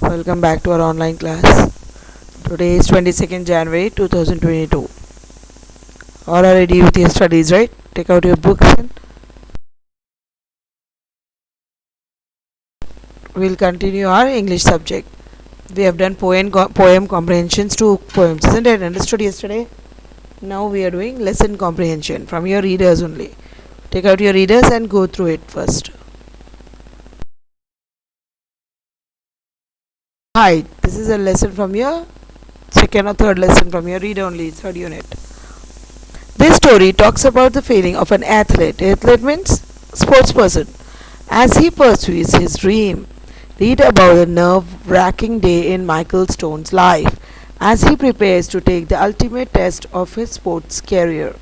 Welcome back to our online class. Today is 22nd January 2022. All are ready with your studies, right? Take out your books and we'll continue our English subject. We have done poem comprehensions, 2 poems, isn't it? Understood yesterday? Now we are doing lesson comprehension from your readers only. Take out your readers and go through it first. Hi, this is a lesson from your second or third lesson from your reader only, third unit. This story talks about the feeling of an athlete. Athlete means sports person. As he pursues his dream, read about the nerve-wracking day in Michael Stone's life as he prepares to take the ultimate test of his sports career.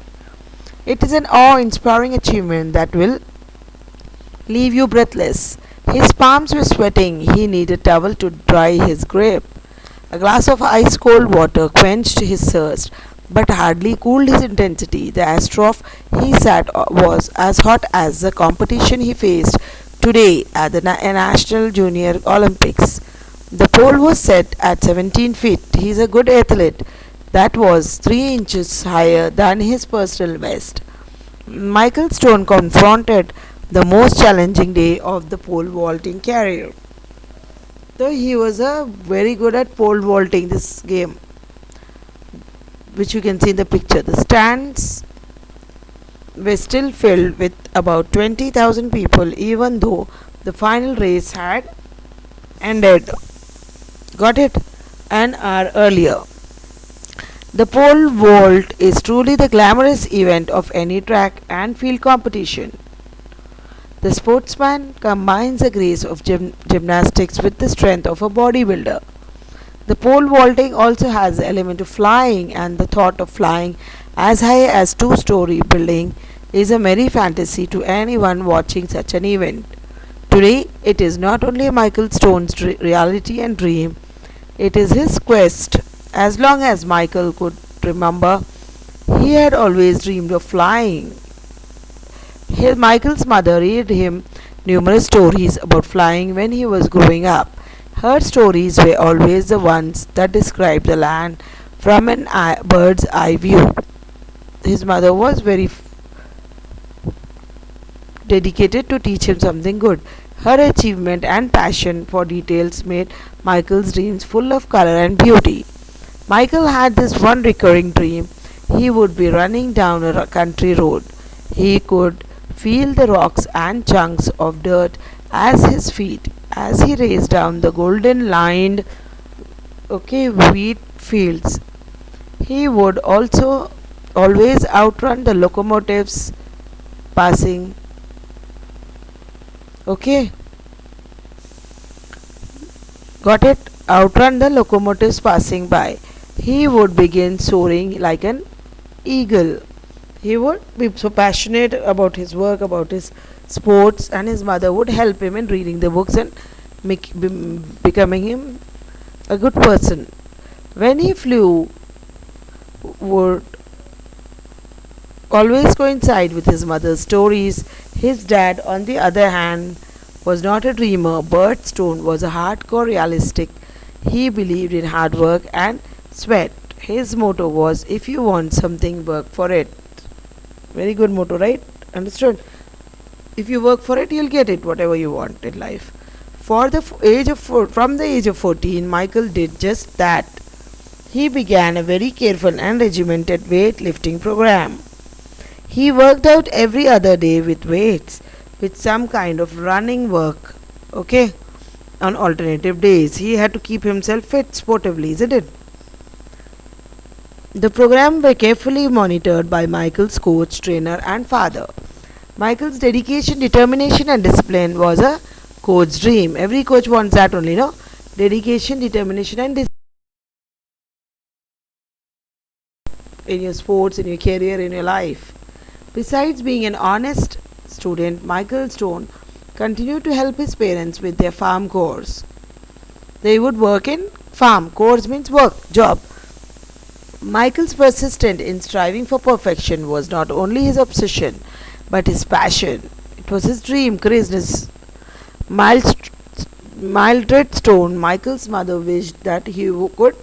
It is an awe-inspiring achievement that will leave you breathless. His palms were sweating. He needed a towel to dry his grip. A glass of ice-cold water quenched his thirst, but hardly cooled his intensity. The astroturf he sat was as hot as the competition he faced today at the National Junior Olympics. The pole was set at 17 feet. He is a good athlete. That was 3 inches higher than his personal best. Michael Stone confronted the most challenging day of the pole vaulting career. Though he was very good at pole vaulting, this game, which you can see in the picture, the stands were still filled with about 20,000 people, even though the final race had ended. Got it? An hour earlier. The pole vault is truly the glamorous event of any track and field competition. The sportsman combines the grace of gymnastics with the strength of a bodybuilder. The pole vaulting also has the element of flying, and the thought of flying as high as two-story building is a merry fantasy to anyone watching such an event. Today, it is not only Michael Stone's reality and dream, it is his quest. As long as Michael could remember, he had always dreamed of flying. Michael's mother read him numerous stories about flying when he was growing up. Her stories were always the ones that described the land from an bird's eye view. His mother was very dedicated to teach him something good. Her achievement and passion for details made Michael's dreams full of color and beauty. Michael had this one recurring dream. He would be running down a country road. He could feel the rocks and chunks of dirt at his feet as he raced down the golden lined wheat fields. He would also always outrun the locomotives passing. Got it? Outrun the locomotives passing by. He would begin soaring like an eagle. He would be so passionate about his work, about his sports, and his mother would help him in reading the books and becoming him a good person. When he flew, would always coincide with his mother's stories. His dad, on the other hand, was not a dreamer. Bert Stone was a hardcore realistic. He believed in hard work and sweat. His motto was, if you want something, work for it. Very good motto, right? Understood? If you work for it, you'll get it, whatever you want in life. From the age of 14, Michael did just that. He began a very careful and regimented weightlifting program. He worked out every other day with weights, with some kind of running work. On alternative days, he had to keep himself fit sportively, isn't it? The program were carefully monitored by Michael's coach, trainer and father. Michael's dedication, determination and discipline was a coach's dream. Every coach wants that only, no? Dedication, determination and discipline in your sports, in your career, in your life. Besides being an honest student, Michael Stone continued to help his parents with their farm chores. They would work in farm. Chores means work, job. Michael's persistence in striving for perfection was not only his obsession, but his passion. It was his dream, craziness. Mildred Stone, Michael's mother, wished that he could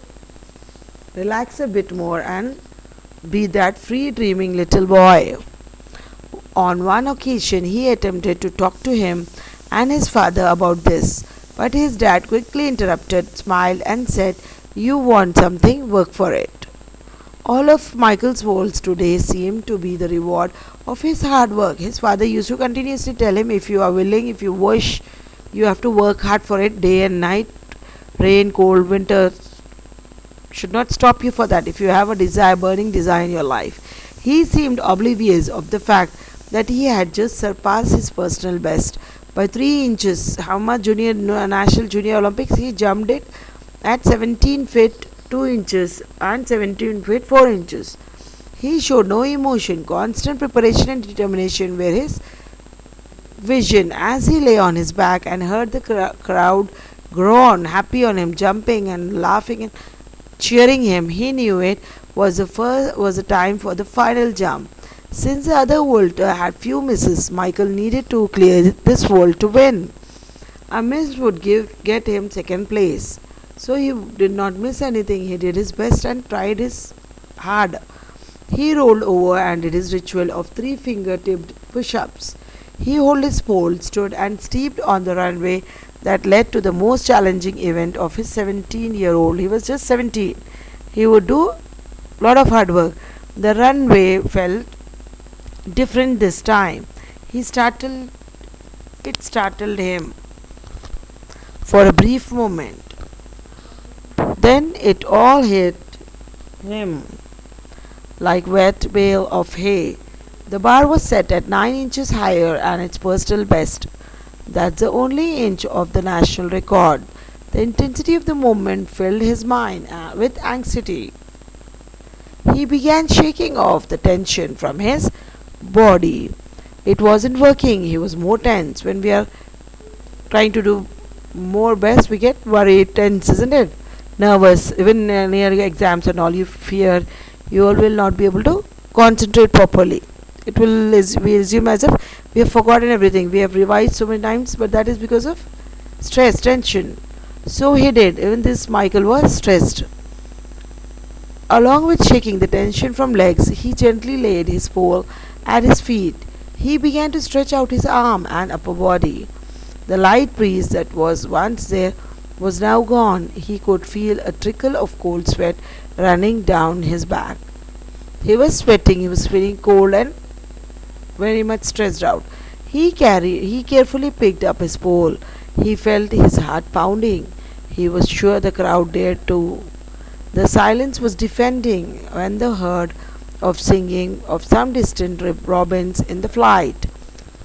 relax a bit more and be that free dreaming little boy. On one occasion, he attempted to talk to him and his father about this, but his dad quickly interrupted, smiled, and said, "You want something, work for it." All of Michael's goals today seem to be the reward of his hard work. His father used to continuously tell him, if you are willing, if you wish, you have to work hard for it day and night. Rain, cold, winter should not stop you for that. If you have a desire, burning desire in your life. He seemed oblivious of the fact that he had just surpassed his personal best by 3 inches. How much junior national junior Olympics? He jumped it at 17 feet 2 inches and 17 feet 4 inches. He showed no emotion. Constant preparation and determination were his vision. As he lay on his back and heard the crowd groan happy on him, jumping and laughing and cheering him, he knew it was the time for the final jump. Since the other vaulter had few misses, Michael needed to clear this vault to win. A miss would get him second place. So he did not miss anything. He did his best and tried his hard. He rolled over and did his ritual of 3 finger-tipped push-ups. He held his pole, stood and stepped on the runway that led to the most challenging event of his 17-year-old. He was just 17. He would do a lot of hard work. The runway felt different this time. It startled him for a brief moment. Then it all hit him like wet bale of hay. The bar was set at 9 inches higher and its personal best. That's the only inch of the national record. The intensity of the moment filled his mind with anxiety. He began shaking off the tension from his body. It wasn't working. He was more tense. When we are trying to do more best, we get worried, tense, isn't it? Nervous. Even near exams and all, you fear you all will not be able to concentrate properly. It will we assume as if we have forgotten everything. We have revised so many times, but that is because of stress, tension. So he did. Even this Michael was stressed. Along with shaking the tension from legs, he gently laid his pole at his feet. He began to stretch out his arm and upper body. The light breeze that was once there was now gone. He could feel a trickle of cold sweat running down his back. He was sweating, he was feeling cold and very much stressed out. He carefully picked up his pole. He felt his heart pounding. He was sure the crowd dared too. The silence was defending when they heard of singing of some distant robins in the flight.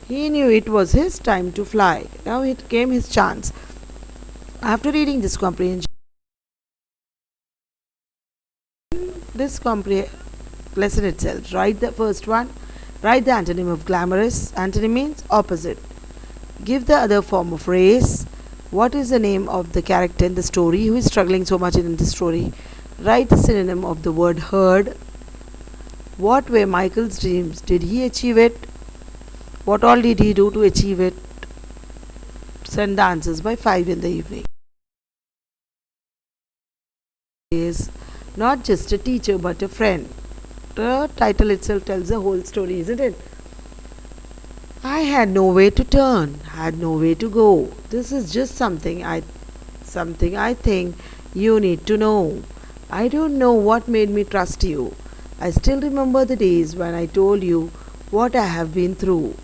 He knew it was his time to fly. Now it came his chance. After reading this lesson itself, write the first one. Write the antonym of glamorous. Antonym means opposite. Give the other form of race. What is the name of the character in the story who is struggling so much in the story? Write the synonym of the word heard. What were Michael's dreams? Did he achieve it? What all did he do to achieve it? Send the answers by 5 in the evening. He is not just a teacher but a friend. The title itself tells the whole story, isn't it? I had no way to turn, had no way to go. This is just something I think you need to know. I don't know what made me trust you. I still remember the days when I told you what I have been through.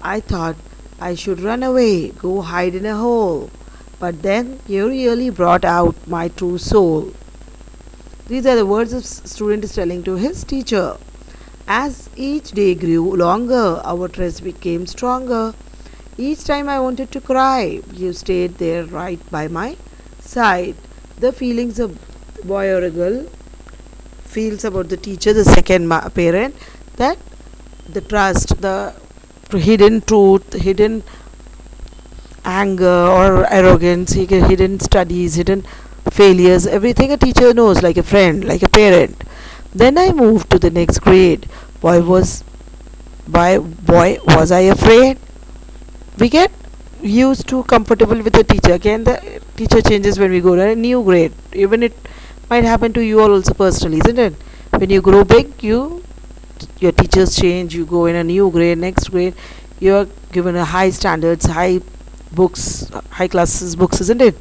I thought I should run away, go hide in a hole. But then you really brought out my true soul. These are the words a student is telling to his teacher. As each day grew longer, our trust became stronger. Each time I wanted to cry, you stayed there right by my side. The feelings a boy or a girl feels about the teacher, the second parent, that the trust, the hidden truth, hidden anger or arrogance, hidden studies, hidden failures, everything a teacher knows, like a friend, like a parent. Then I moved to the next grade. Boy, was I afraid? We get used to comfortable with the teacher. Again, the teacher changes when we go to a new grade. Even it might happen to you all also personally, isn't it? When you grow big, your teachers change. You go in a new grade, next grade. You're given a high standards, high books, high classes books, isn't it?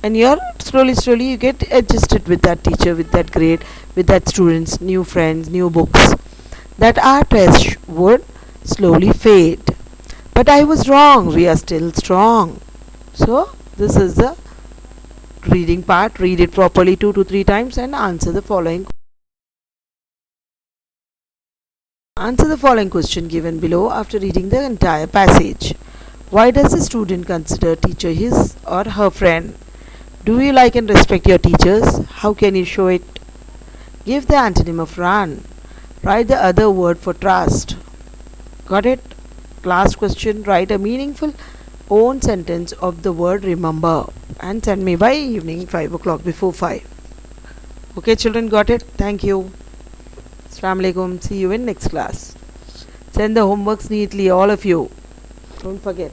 And you're slowly you get adjusted with that teacher, with that grade, with that students, new friends, new books. That our test would slowly fade. But I was wrong. We are still strong. So this is the reading part. Read it properly 2 to 3 times and answer the following question given below after reading the entire passage. Why does a student consider teacher his or her friend? Do you like and respect your teachers? How can you show it? Give the antonym of run. Write the other word for trust. Got it? Last question. Write a meaningful own sentence of the word remember and send me by evening 5 o'clock before 5. Okay children, got it? Thank you. Assalamu alaikum. See you in next class. Send the homeworks neatly, all of you. Don't forget.